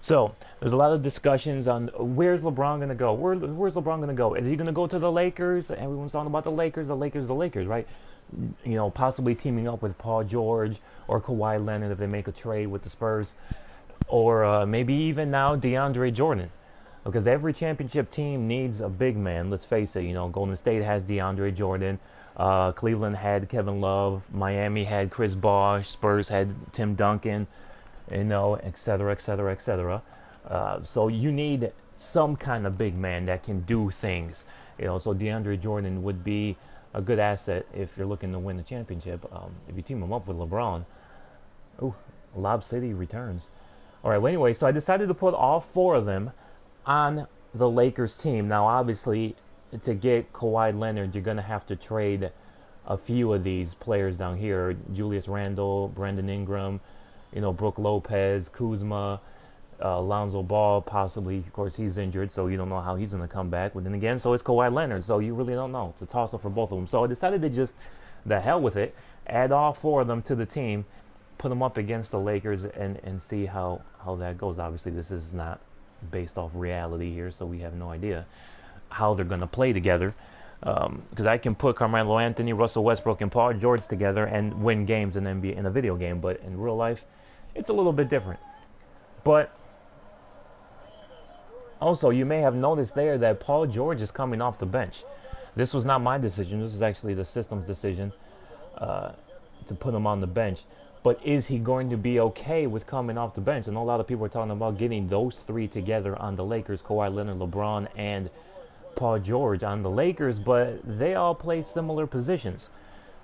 So there's a lot of discussions on where's LeBron going to go? Where's LeBron going to go? Is he going to go to the Lakers? Everyone's talking about the Lakers, the Lakers, right? You know, possibly teaming up with Paul George or Kawhi Leonard if they make a trade with the Spurs, or maybe even now DeAndre Jordan, because every championship team needs a big man. Let's face it. You know, Golden State has DeAndre Jordan. Cleveland had Kevin Love. Miami had Chris Bosh. Spurs had Tim Duncan. You know, et cetera, et cetera, et cetera. So you need some kind of big man that can do things. You know, so DeAndre Jordan would be a good asset if you're looking to win the championship. If you team him up with LeBron, oh, Lob City returns. All right. Well, anyway, so I decided to put all four of them on the Lakers team. Now, obviously, to get Kawhi Leonard, you're gonna have to trade a few of these players down here: Julius Randle, Brandon Ingram, you know, Brook Lopez, Kuzma, Lonzo Ball, possibly. Of course, he's injured, so you don't know how he's going to come back. But then again, so is Kawhi Leonard, so you really don't know. It's a toss-up for both of them. So I decided to just, the hell with it, add all four of them to the team, put them up against the Lakers, and see how that goes. Obviously, this is not based off reality here, so we have no idea how they're going to play together. Because I can put Carmelo Anthony, Russell Westbrook, and Paul George together and win games in NBA in a video game, but in real life, it's a little bit different. But also, you may have noticed there that Paul George is coming off the bench. This was not my decision. This is actually the system's decision to put him on the bench. But is he going to be okay with coming off the bench? And a lot of people are talking about getting those three together on the Lakers: Kawhi Leonard, LeBron, and Paul George on the Lakers. But they all play similar positions.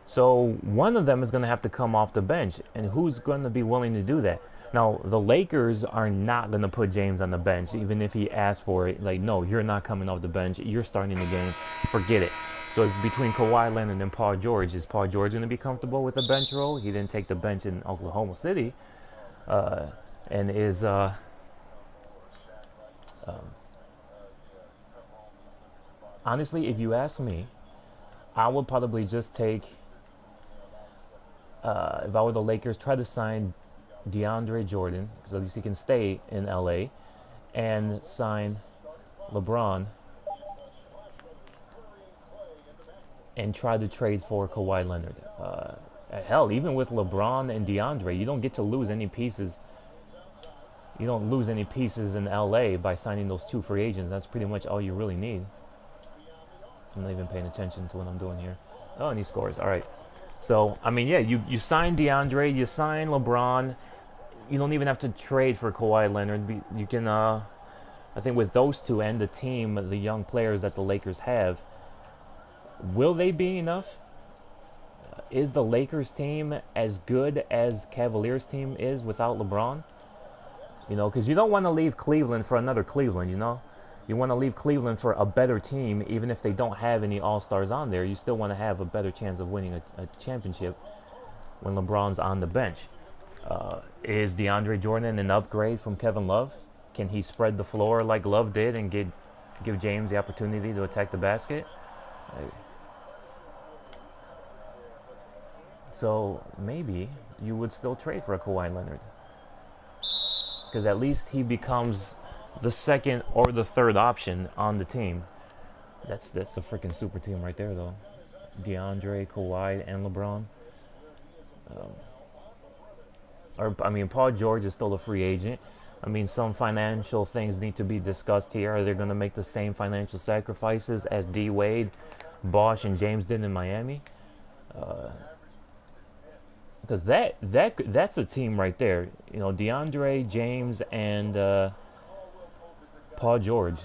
So one of them is going to have to come off the bench. And who's going to be willing to do that? Now, the Lakers are not going to put James on the bench, even if he asks for it. Like, no, you're not coming off the bench. You're starting the game. Forget it. So it's between Kawhi Leonard and Paul George. Is Paul George going to be comfortable with a bench role? He didn't take the bench in Oklahoma City. And is honestly, if you ask me, I would probably just take, if I were the Lakers, try to sign DeAndre Jordan, because at least he can stay in LA, and sign LeBron and try to trade for Kawhi Leonard. Hell, even with LeBron and DeAndre, you don't get to lose any pieces. You don't lose any pieces in LA by signing those two free agents. That's pretty much all you really need. I'm not even paying attention to what I'm doing here. Oh, and he scores. All right. So, I mean, yeah, you sign DeAndre, you sign LeBron. You don't even have to trade for Kawhi Leonard. You can, I think with those two and the team, the young players that the Lakers have, will they be enough? Is the Lakers team as good as Cavaliers team is without LeBron? You know, because you don't want to leave Cleveland for another Cleveland, you know? You want to leave Cleveland for a better team, even if they don't have any All-Stars on there. You still want to have a better chance of winning a championship when LeBron's on the bench. Is DeAndre Jordan an upgrade from Kevin Love? Can he spread the floor like Love did and give James the opportunity to attack the basket? So maybe you would still trade for a Kawhi Leonard, because at least he becomes the second or the third option on the team. That's a freaking super team right there, though. DeAndre, Kawhi, and LeBron. I mean, Paul George is still a free agent. I mean, some financial things need to be discussed here. Are they going to make the same financial sacrifices as D Wade, Bosh, and James did in Miami? Because that's a team right there. You know, DeAndre, James, and Paul George.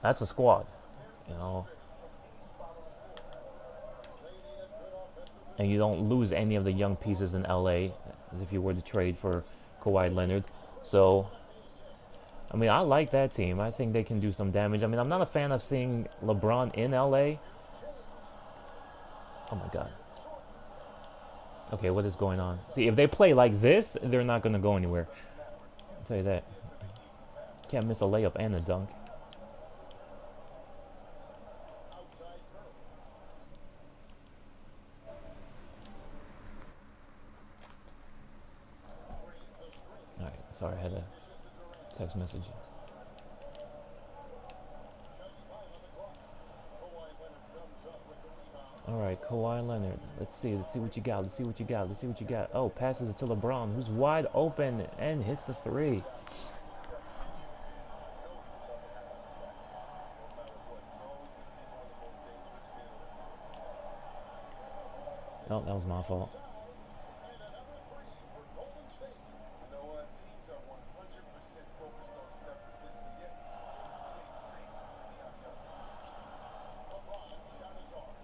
That's a squad. You know, and you don't lose any of the young pieces in LA as if you were to trade for Kawhi Leonard. So, I mean, I like that team. I think they can do some damage. I mean, I'm not a fan of seeing LeBron in LA. Oh my God. Okay, what is going on? See, if they play like this, they're not going to go anywhere. I'll tell you that. Can't miss a layup and a dunk. Alright, sorry, I had to text message. All right, Kawhi Leonard. Let's see. Let's see what you got. Let's see what you got. Let's see what you got. Oh, passes it to LeBron, who's wide open and hits the three. Oh, that was my fault.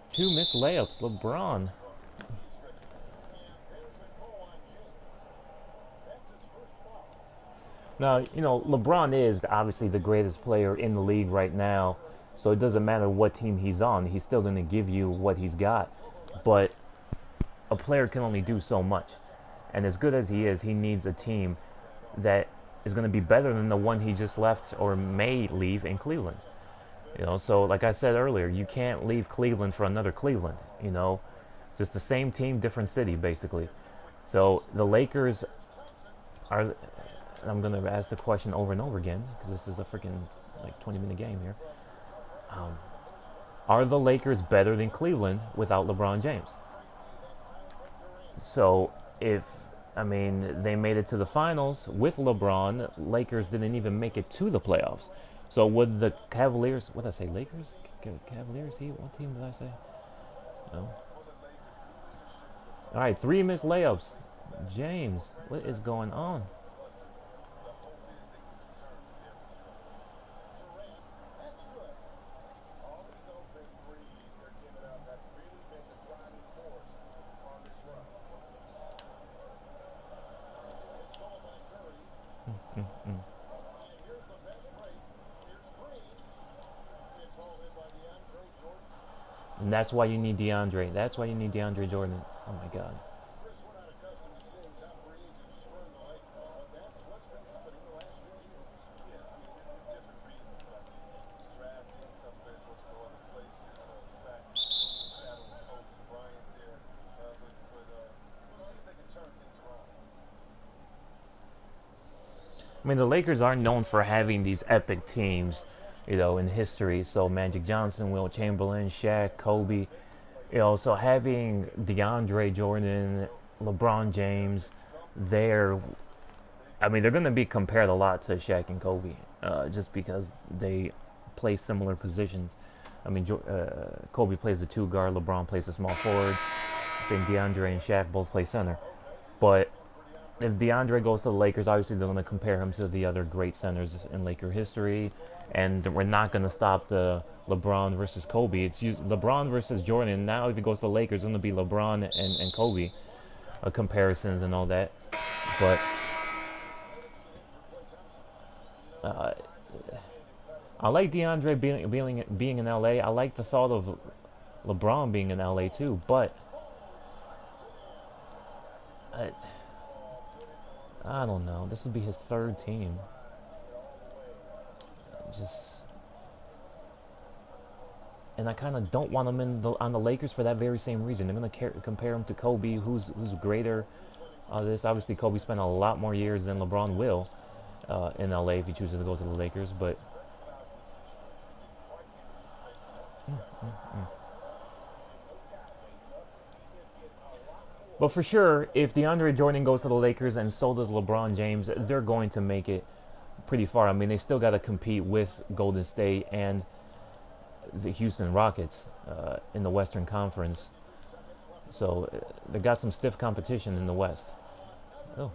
Two missed layups. LeBron. Now, you know, LeBron is obviously the greatest player in the league right now. So it doesn't matter what team he's on. He's still going to give you what he's got. But a player can only do so much. And as good as he is, he needs a team that is going to be better than the one he just left or may leave in Cleveland. You know, so like I said earlier, you can't leave Cleveland for another Cleveland. You know, just the same team, different city, basically. So the Lakers are. I'm going to ask the question over and over again because this is a freaking like 20-minute game here. Are the Lakers better than Cleveland without LeBron James? So if they made it to the finals with LeBron, Lakers didn't even make it to the playoffs. So would the Cavaliers? What did I say? Lakers? Cavaliers? What team did I say? No. All right, 3 missed layups. James, what is going on? And that's why you need DeAndre. That's why you need DeAndre Jordan. Oh my God. I mean, the Lakers aren't known for having these epic teams, you know, in history. So Magic Johnson, Wilt Chamberlain, Shaq, Kobe, you know, so having DeAndre Jordan, LeBron James, they're, they're going to be compared a lot to Shaq and Kobe, just because they play similar positions. Kobe plays the 2 guard, LeBron plays the small forward. I think DeAndre and Shaq both play center. But if DeAndre goes to the Lakers, obviously they're going to compare him to the other great centers in Laker history, and we're not going to stop the LeBron versus Kobe. It's LeBron versus Jordan. Now if he goes to the Lakers, it's going to be LeBron and Kobe comparisons and all that. But I like DeAndre being in LA. I like the thought of LeBron being in LA too, but I don't know. This will be his 3rd team. And I kind of don't want him on the Lakers for that very same reason. They're going to compare him to Kobe, who's greater. This obviously Kobe spent a lot more years than LeBron will in LA if he chooses to go to the Lakers, but. But for sure, if DeAndre Jordan goes to the Lakers and so does LeBron James, they're going to make it pretty far. I mean, they still got to compete with Golden State and the Houston Rockets in the Western Conference. So they got some stiff competition in the West. Oh.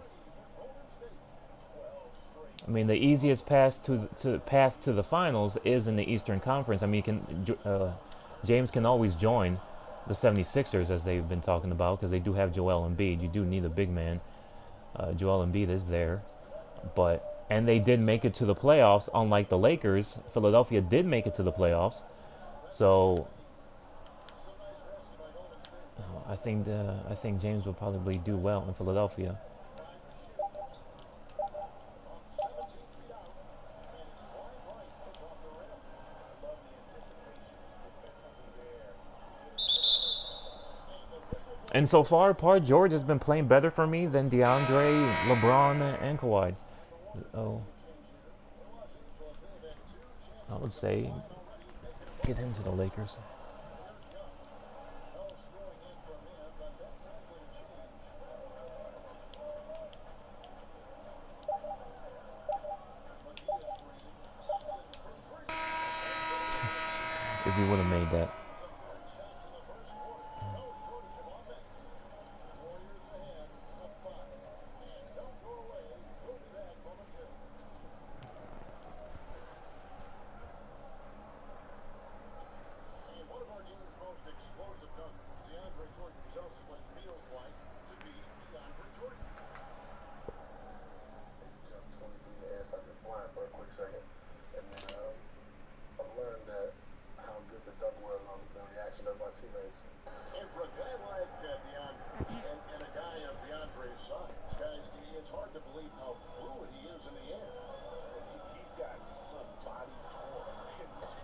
I mean, the easiest path to the finals is in the Eastern Conference. I mean, James can always join the 76ers, as they've been talking about, because they do have Joel Embiid. You do need a big man. Joel Embiid is there. And they did make it to the playoffs, unlike the Lakers. Philadelphia did make it to the playoffs. So I think James will probably do well in Philadelphia. And so far, Paul George has been playing better for me than DeAndre, LeBron, and Kawhi. Oh. would say get him to the Lakers. If he would have made that.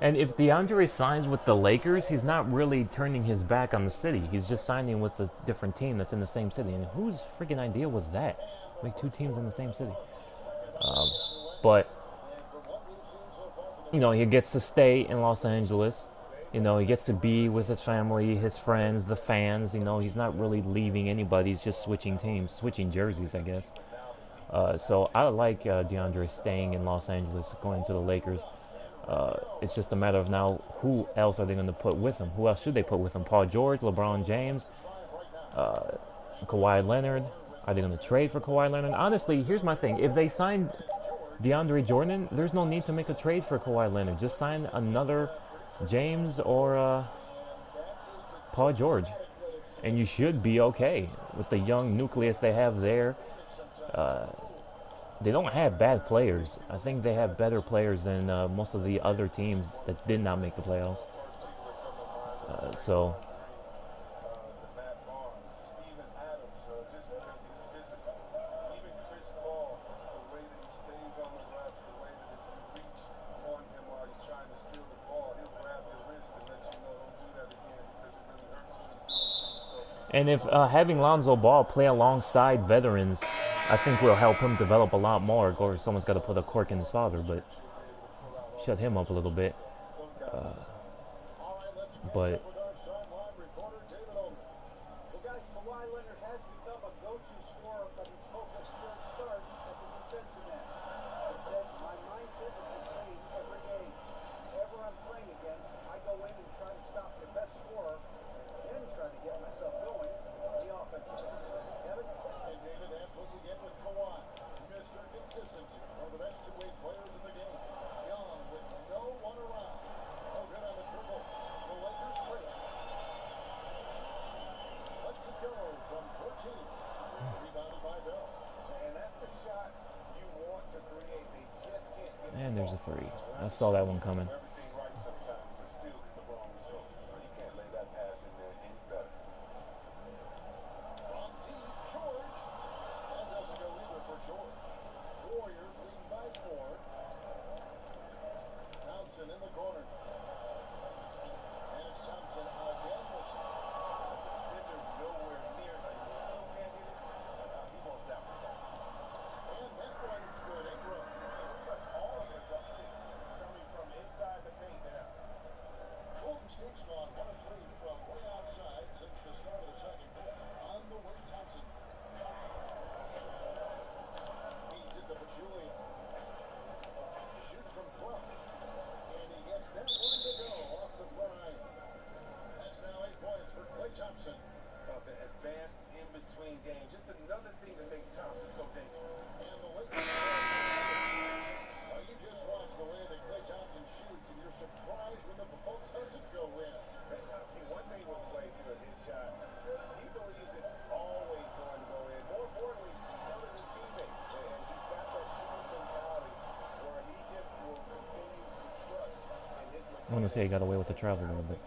And if DeAndre signs with the Lakers, he's not really turning his back on the city. He's just signing with a different team that's in the same city. And whose freaking idea was that? Make two teams in the same city. But, you know, he gets to stay in Los Angeles. You know, he gets to be with his family, his friends, the fans. You know, he's not really leaving anybody. He's just switching teams, switching jerseys, I guess. So I like DeAndre staying in Los Angeles, going to the Lakers. It's just a matter of now, who else are they going to put with him? Who else should they put with him? Paul George, LeBron James, Kawhi Leonard. Are they going to trade for Kawhi Leonard? Honestly, here's my thing. If they sign DeAndre Jordan, there's no need to make a trade for Kawhi Leonard. Just sign another James or Paul George. And you should be okay with the young nucleus they have there. They don't have bad players. I think they have better players than most of the other teams that did not make the playoffs. So and if having Lonzo Ball play alongside veterans, I think will help him develop a lot more. Of course, someone's got to put a cork in his father, but shut him up a little bit. But and there's a three. I saw that one coming. I want to say he got away with the travel a little bit.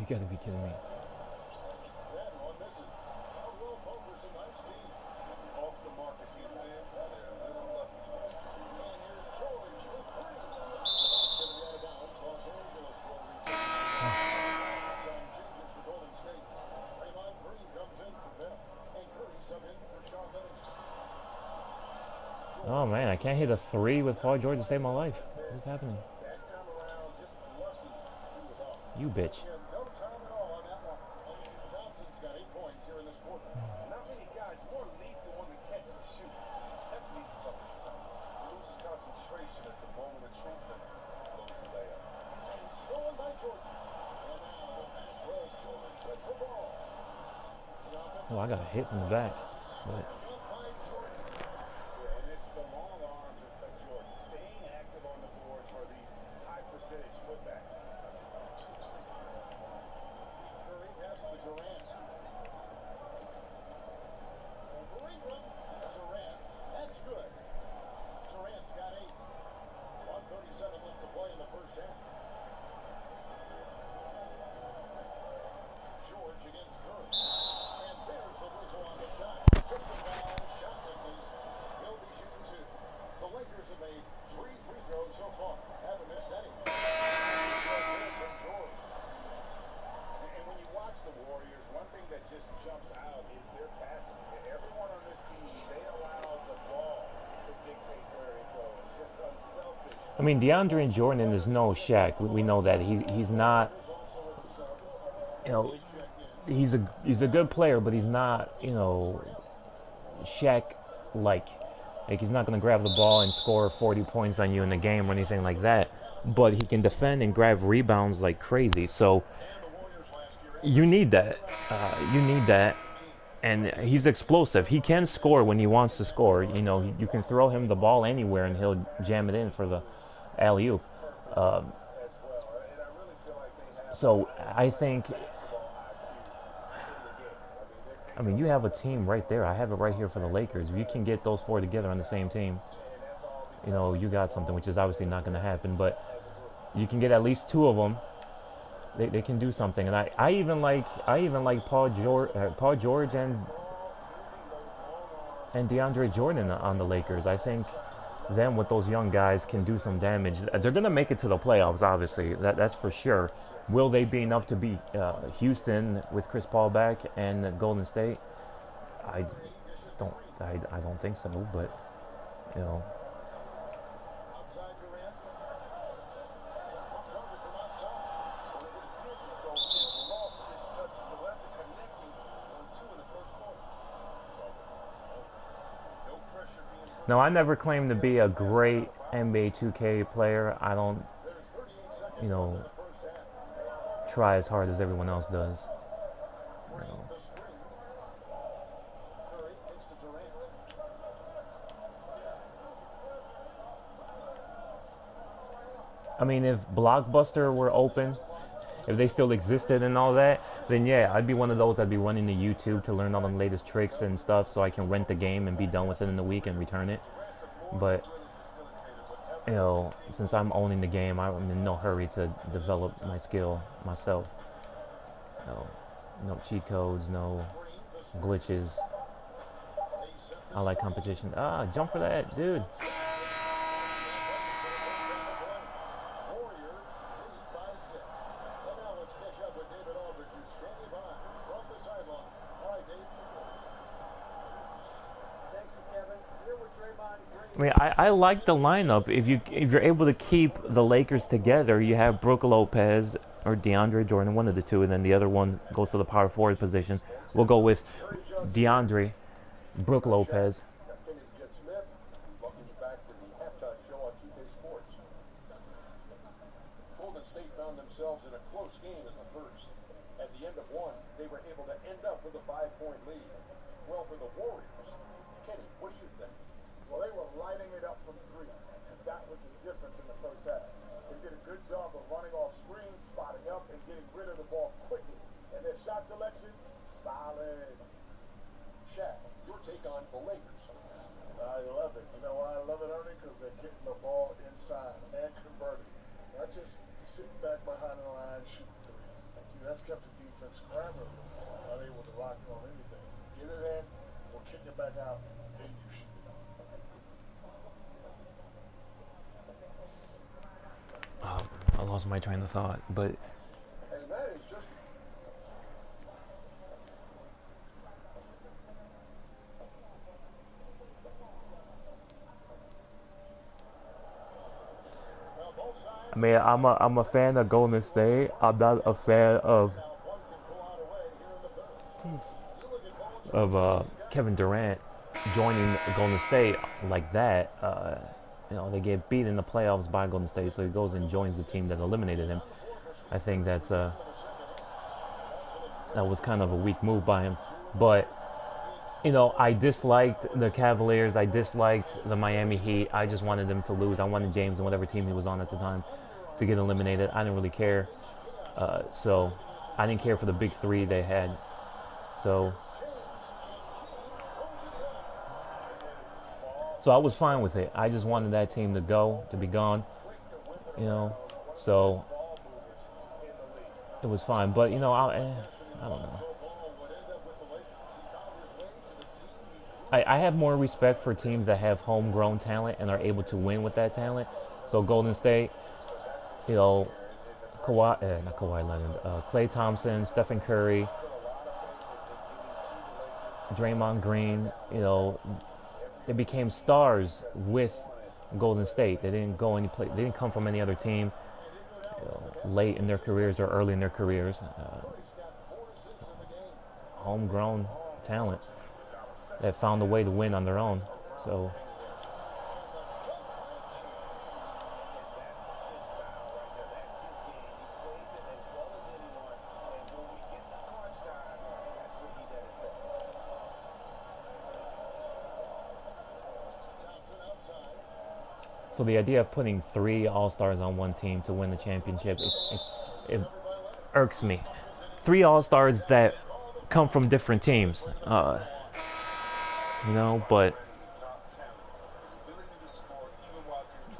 gotta be kidding me. Oh man, I can't hit a three with Paul George to save my life. What's happening? You bitch. Oh, I got a hit from the back. But I mean, DeAndre Jordan is no Shaq. We know that he's not. You know, he's a good player, but he's not. Shaq like. Like he's not going to grab the ball and score 40 points on you in the game or anything like that. But he can defend and grab rebounds like crazy. So you need that. You need that. And he's explosive. He can score when he wants to score. You can throw him the ball anywhere and he'll jam it in for the alley-oop. Um, so I think, I mean, you have a team right there. I have it right here for the Lakers. If you can get those four together on the same team, you got something, which is obviously not going to happen. But you can get at least two of them. They can do something. And I even like Paul George and DeAndre Jordan on the Lakers. I think them with those young guys can do some damage. They're going to make it to the playoffs, obviously. That's for sure. Will they be enough to beat Houston with Chris Paul back and Golden State? I don't think so. But you know, no, I never claimed to be a great NBA 2K player. I don't, you know, try as hard as everyone else does. You know. I mean, if Blockbuster were open, if they still existed and all that, then yeah, I'd be one of those that'd be running to YouTube to learn all the latest tricks and stuff so I can rent the game and be done with it in the week and return it. But, since I'm owning the game, I'm in no hurry to develop my skill myself. No, no cheat codes, no glitches. I like competition. Jump for that, dude. I mean, I like the lineup. If you're able to keep the Lakers together, you have Brook Lopez or DeAndre Jordan, one of the two, and then the other one goes to the power forward position. We'll go with DeAndre, Brook Lopez. lost my train of thought. But I mean, I'm a fan of Golden State. I'm not a fan of Kevin Durant joining Golden State like that. You know, they get beat in the playoffs by Golden State, so he goes and joins the team that eliminated him. I think that was kind of a weak move by him. But you know, I disliked the Cavaliers. I disliked the Miami Heat. I just wanted them to lose. I wanted James and whatever team he was on at the time to get eliminated. I didn't really care. So I didn't care for the big three they had. So I was fine with it. I just wanted that team to be gone, you know. So it was fine. But you know, I don't know. I have more respect for teams that have homegrown talent and are able to win with that talent. So Golden State, you know, not Kawhi Leonard, Klay Thompson, Stephen Curry, Draymond Green, you know, they became stars with Golden State. They didn't go any place. They didn't come from any other team, you know, late in their careers or early in their careers. Homegrown talent that found a way to win on their own. So the idea of putting 3 All-Stars on one team to win the championship, it irks me. 3 All-Stars that come from different teams, you know, but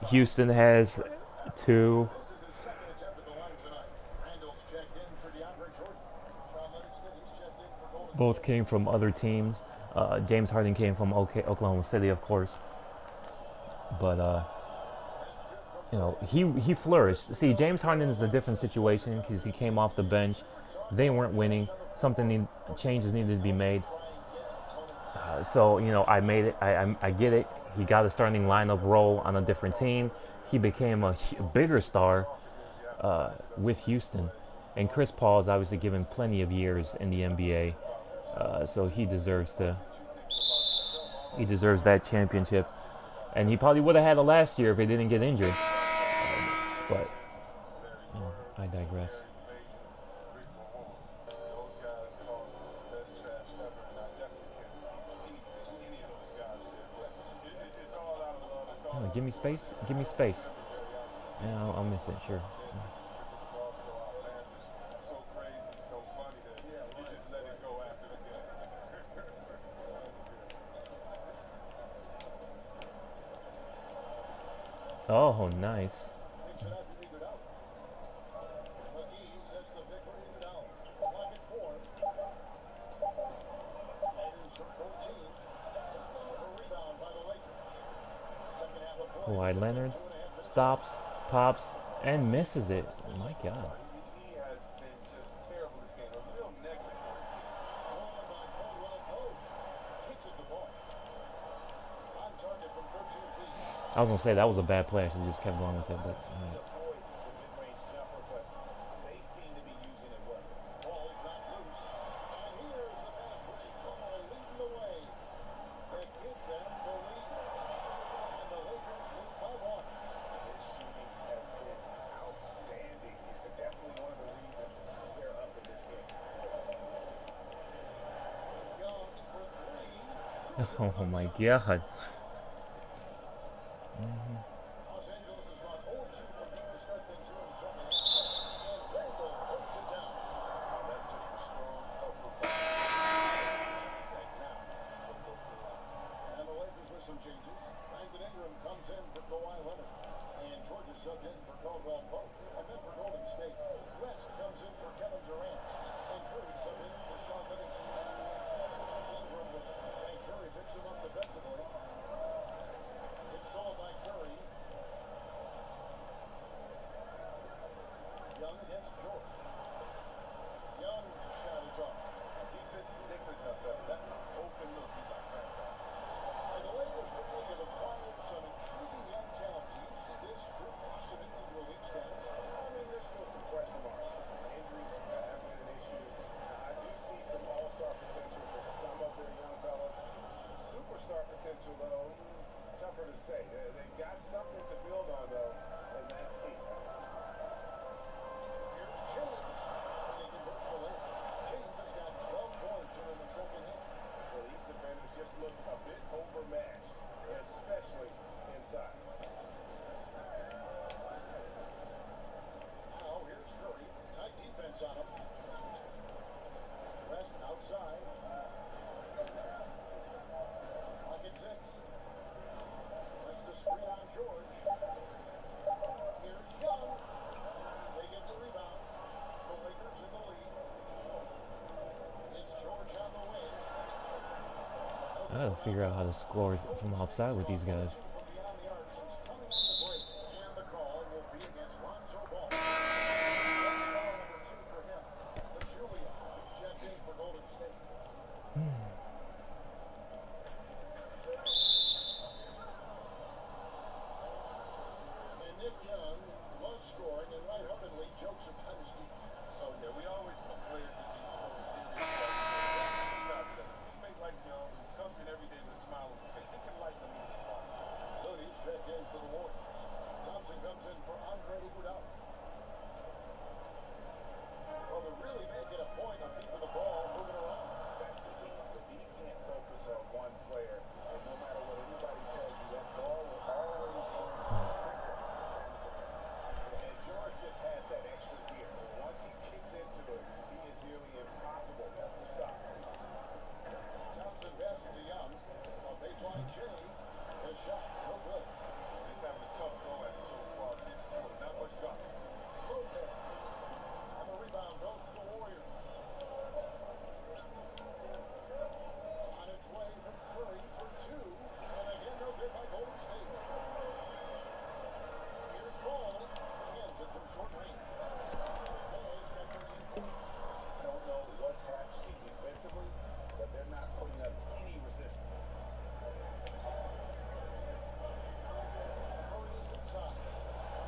Houston has 2. Both came from other teams. James Harden came from Oklahoma City, of course. But you know, he flourished. See, James Harden is a different situation because he came off the bench. They weren't winning. Changes needed to be made. So you know, I made it. I get it. He got a starting lineup role on a different team. He became a bigger star with Houston, and Chris Paul is obviously given plenty of years in the NBA, so he deserves that championship, and he probably would have had it last year if he didn't get injured. But you know, I digress. Oh, give me space. Give me space. Yeah, I'll miss it. Sure. Oh, nice. Kawhi Leonard stops, pops, and misses it. Oh my God. I was gonna say that was a bad play. I should have just kept going with it, but. Oh my God. screen on George. Here's Young. They get the rebound. The Lakers in the lead. It's George on the wing. I gotta figure out how to score from outside with these guys. From beyond the arc since coming off the break. And the call will be against Lonzo Ball. Number 2 for him. Julia checked in for Golden State. And Nick Young loves scoring and lightheartedly jokes about his defense. So yeah, we always want players to be so serious. Teammate like Young comes in every day with a smile on his face. He can lighten the mood. Looney's checked in for the Warriors. Thompson comes in for Andre Iguodala. Well, they're really making a point of keeping the ball moving around. That's the key. He can't focus on one player, and no matter what anybody tells you, that ball will always go. And George just has that extra gear. Once he kicks into it, he is nearly impossible to stop. Thompson passes to Young. A baseline chain. His shot, no good. He's having a tough go at it so far this quarter. Not much drop. Lopez. And the rebound goes to the Warriors. On its way from Curry for 2. And again, no good by Golden State. Here's Ball. Hands it from short range. Ball's got 13 points. I don't know what's happening defensively, but they're not putting up any resistance. Curry is inside.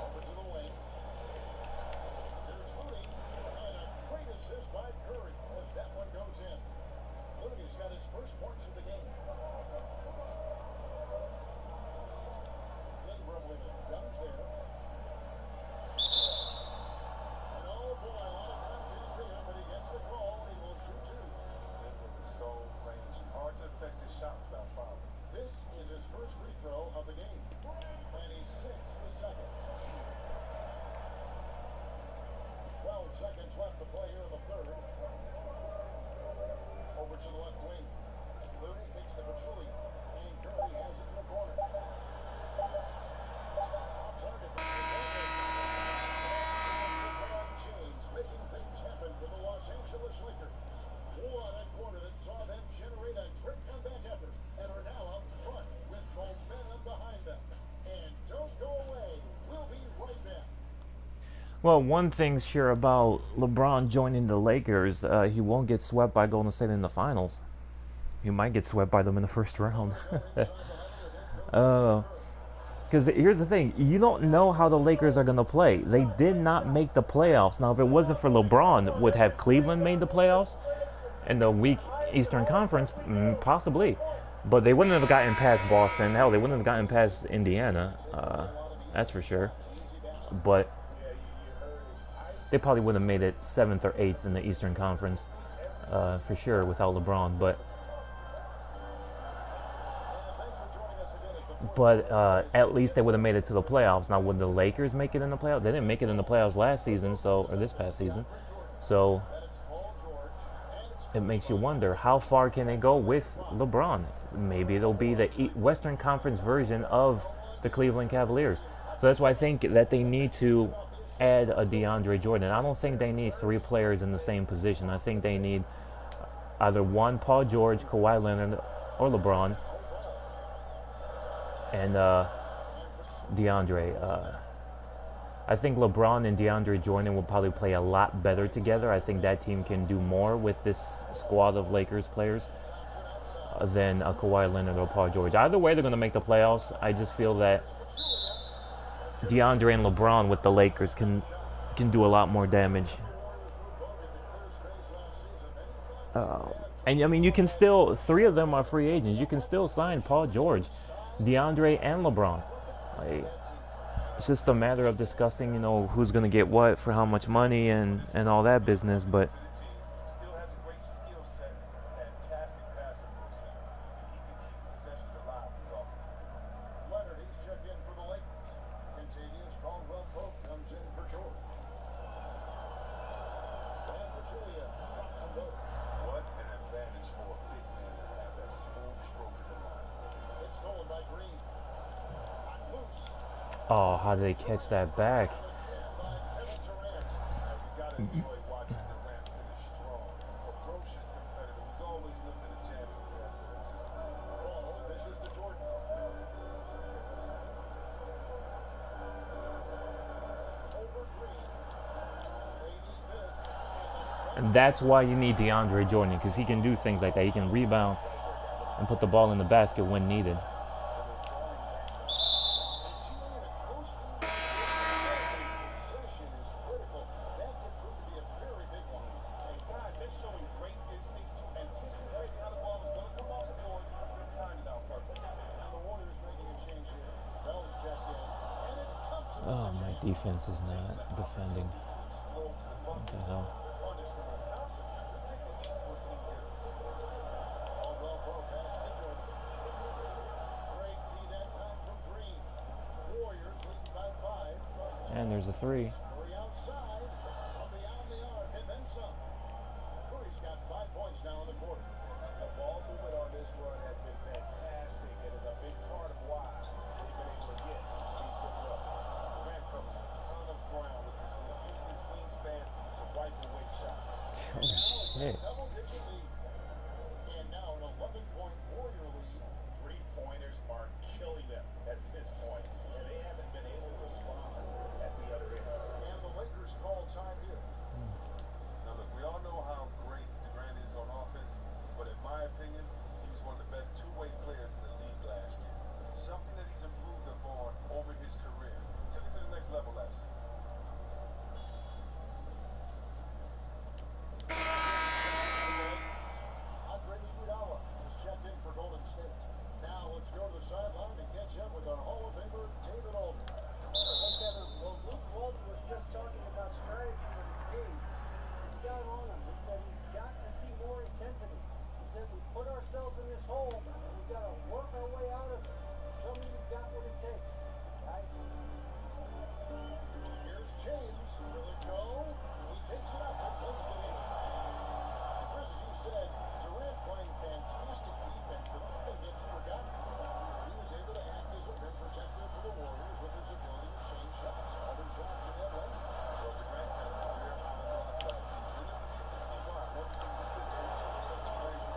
Over to the wing. Here's Looney. And a great assist by Curry as that one goes in. Looney's got his first points of the game. Ingram with it. Guns there. And oh boy, a lot of contact there, but he gets the call. He will shoot 2. Ingram is so rangy. Hard to affect his shot without fouling. This is his first free throw of the game. And he sinks the second. 12 seconds left to play here in the third. Over to the left wing. Looney kicks to Pachulia. And Curry has it in the corner. Off target. James making things happen for the Los Angeles Lakers. What a quarter that saw them generate a great comeback effort and are now out front with momentum behind them. And don't go away. We'll be right back. Well, one thing's sure about LeBron joining the Lakers, he won't get swept by Golden State in the finals. He might get swept by them in the first round. Because here's the thing, you don't know how the Lakers are going to play. They did not make the playoffs. Now, if it wasn't for LeBron, would have Cleveland made the playoffs in the weak Eastern Conference? Possibly. But they wouldn't have gotten past Boston. Hell, they wouldn't have gotten past Indiana. That's for sure. But they probably would have made it 7th or 8th in the Eastern Conference for sure without LeBron. But at least they would have made it to the playoffs. Now, would the Lakers make it in the playoffs? They didn't make it in the playoffs last season, or this past season. So it makes you wonder, how far can they go with LeBron? Maybe it'll be the Western Conference version of the Cleveland Cavaliers. So that's why I think that they need to add a DeAndre Jordan. I don't think they need 3 players in the same position. I think they need either one, Paul George, Kawhi Leonard, or LeBron, and DeAndre. I think LeBron and DeAndre Jordan will probably play a lot better together. I think that team can do more with this squad of Lakers players than Kawhi Leonard or Paul George. Either way, they're going to make the playoffs. I just feel that DeAndre and LeBron with the Lakers can do a lot more damage. And I mean, you can still, 3 of them are free agents. You can still sign Paul George, DeAndre, and LeBron. It's just a matter of discussing, who's going to get what for how much money and all that business. But Still has a great skill set, fantastic passer for a center. He can keep possessions alive with his offense. Leonard, he's checked in for the Lakers. Contagious Caldwell Pope comes in for George. And Pachulia drops them both. What an advantage for a big man to have that smooth stroke in the line. It's stolen by Green. Oh, how did they catch that back? On the jam by Kevin Durant. You gotta enjoy watching Durant finish strong. Ferocious competitor who's always lifting a champion. Ball dishes to Jordan. Over Green. They need this. And that's why you need DeAndre Jordan, because he can do things like that. He can rebound and put the ball in the basket when needed. Engineering a close game like this when every possession is critical. That could prove to be a very big one. And guys, they're showing great instincts to anticipating how the ball is going to come off the boards and time it out perfectly. And the Warriors making a change here. Bell's checked in. And it's Thompson. Oh, my defense is not defending. What the hell? Caldwell for a pass to Jordan. Great D that time from Green. Warriors leading by 5. And there's a three. Curry outside from beyond the arc and then some. Curry's got 5 points now in the quarter. The ball movement on this run has been fantastic and is a big part of why they've been able to get these good runs. Durant covers a ton of ground with his wingspan to wipe away shots. Oh, shit. Double-digit lead. And now an 11-point Warrior lead. Three-pointers are killing them at this point, and they haven't been able to respond at the other end. And the Lakers call time here. Now, look, we all know how great Durant is on offense, but in my opinion, he was one of the best two-way players in the league last year. Something that he's improved upon over his career. Took it to the next level last season. Andre Iguodala is checked in for Golden State. Now let's go to the sideline to catch up with our Hall of Famer, David Aldridge. Hey, Kevin, well, Luke Walton was just talking about strategy with his team. He got on him. He said he's got to see more intensity. He said we put ourselves in this hole, and we've got to work our way out of it. Show me you've got what it takes, guys. Here's James. Will it go? He takes it up and plays it in. Chris, as you said, Durant playing fantastic defense, but nothing gets forgotten. He was able to act as a rim protector for the Warriors with his ability to change shots. All his shots in that lane. Well, Durant had a career high on last season. And it was easy to see why. Wasn't because of the system.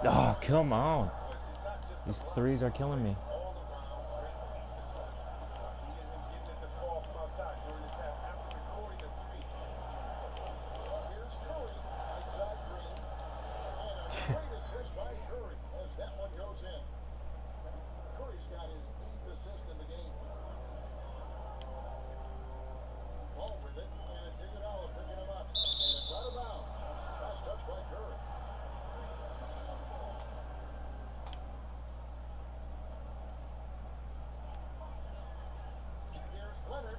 Oh, come on. But it's not just These threes are killing me. all around great defense. He isn't getting it to fall from outside during this half after recording a three. Here's Curry. Outside Green. And a great assist by Curry as that one goes in. Curry's got his 8th assist in the game. Ball with it, and it's Iguodala picking him up. And it's out of bounds. Nice touch by Curry. Here's Leonard.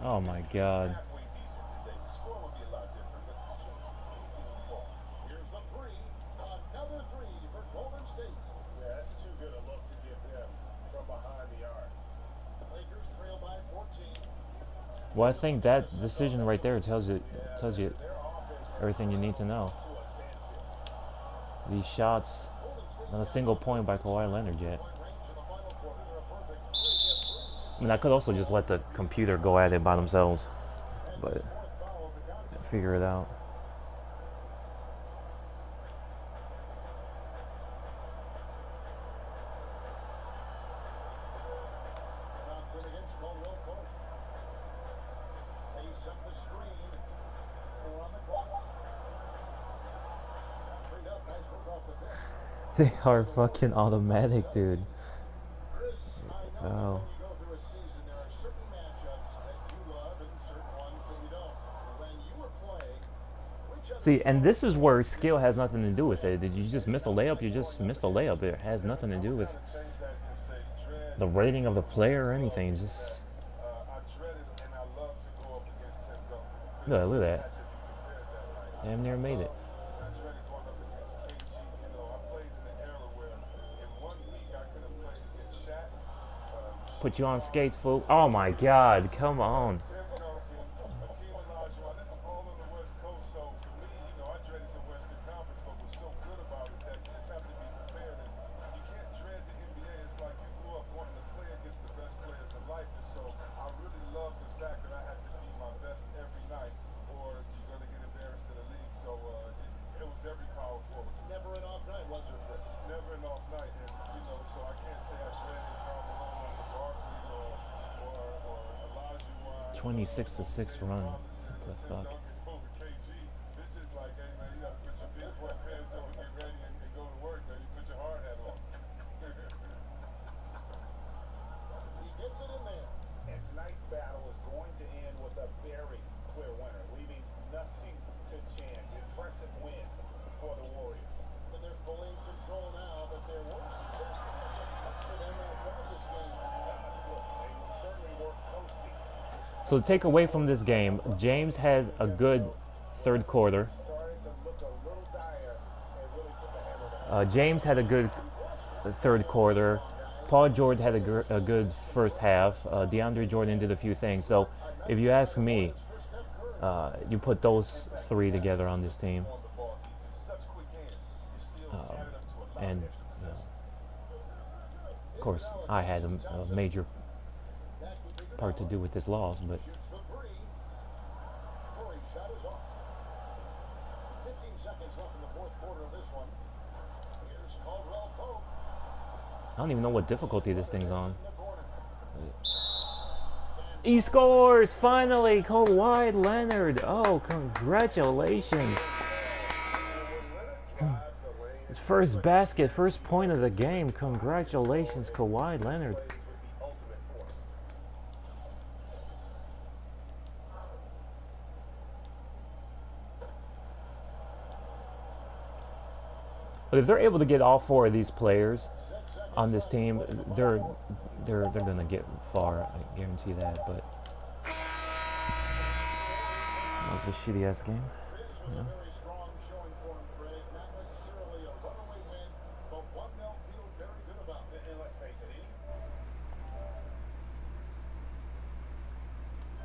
Oh, my God. Halfway decent today. The score would be a lot different, but anything would fall. Here's the three. Another three for Golden State. Yeah, that's too good a look to give them from behind the arc. Lakers trail by 14. Well, I think that decision right there tells you Their offense everything you need to know. to a standstill. These shots, Golden State's not a single point by Kawhi Leonard yet. point range in the final quarter. They're a perfect 3-3. I mean, I could also just let the computer go at it by themselves, That's but his 4th foul of the contest. figure it out. Thompson against Caldwell Pope. They set the screen. 4 on the clock. Freed up. Nice work off the pitch. They are fucking automatic, dude. Chris, I know Wow. when you go through a season, there are certain matchups that you love and certain ones that you don't. When you were playing, which other See, and this is where skill has nothing to do with it. Did you just miss a layup? You just missed a layup. It has nothing to do with Change that and say, Dread, the rating of the player or anything. It's just I dread it and I love to go up against Tim Duncan. look at that. Had to be prepared that night. Damn near made it. I dreaded going up against KG. You know, I played in an era where in 1 week I could have played against Shaq, Put you on skates, fool. Oh my God, come on. Tim Duncan, Akeem Olajuwon. This is all on the West Coast, so for me, you know, I dreaded the Western Conference, but what's so good about it is that you just have to be prepared. And you can't dread the NBA. It's like you grew up wanting to play against the best players in life. 26-6 run. What the fuck? Over KG. This is like, hey man, you gotta put your big boy pants on, get ready, and go to work, man. You put your hard hat on. He gets it in there. And tonight's battle is going to end with a very clear winner, leaving nothing to chance. Impressive win for the Warriors. And they're fully in control now, but there were suggestions for them throughout this game. Listen, they certainly were coasting. So to take away from this game, James had a good third quarter. Started to look a little dire and really put the hammer down. James had a good third quarter. Paul George had a good first half. DeAndre Jordan did a few things. So if you ask me, you put those three together on this team. And of course, I had a major part to do with this loss, but Shoots the three. Curry's shot is off. 15 seconds left in the fourth quarter of this one. Here's Caldwell Pope. I don't even know what difficulty this thing's on. In the corner. He scores! Finally! Kawhi Leonard! Oh, congratulations! His first basket, first point of the game. Congratulations, Kawhi Leonard. But if they're able to get all four of these players on this team, they're gonna get far. I guarantee that. But that was a shitty ass game. You know?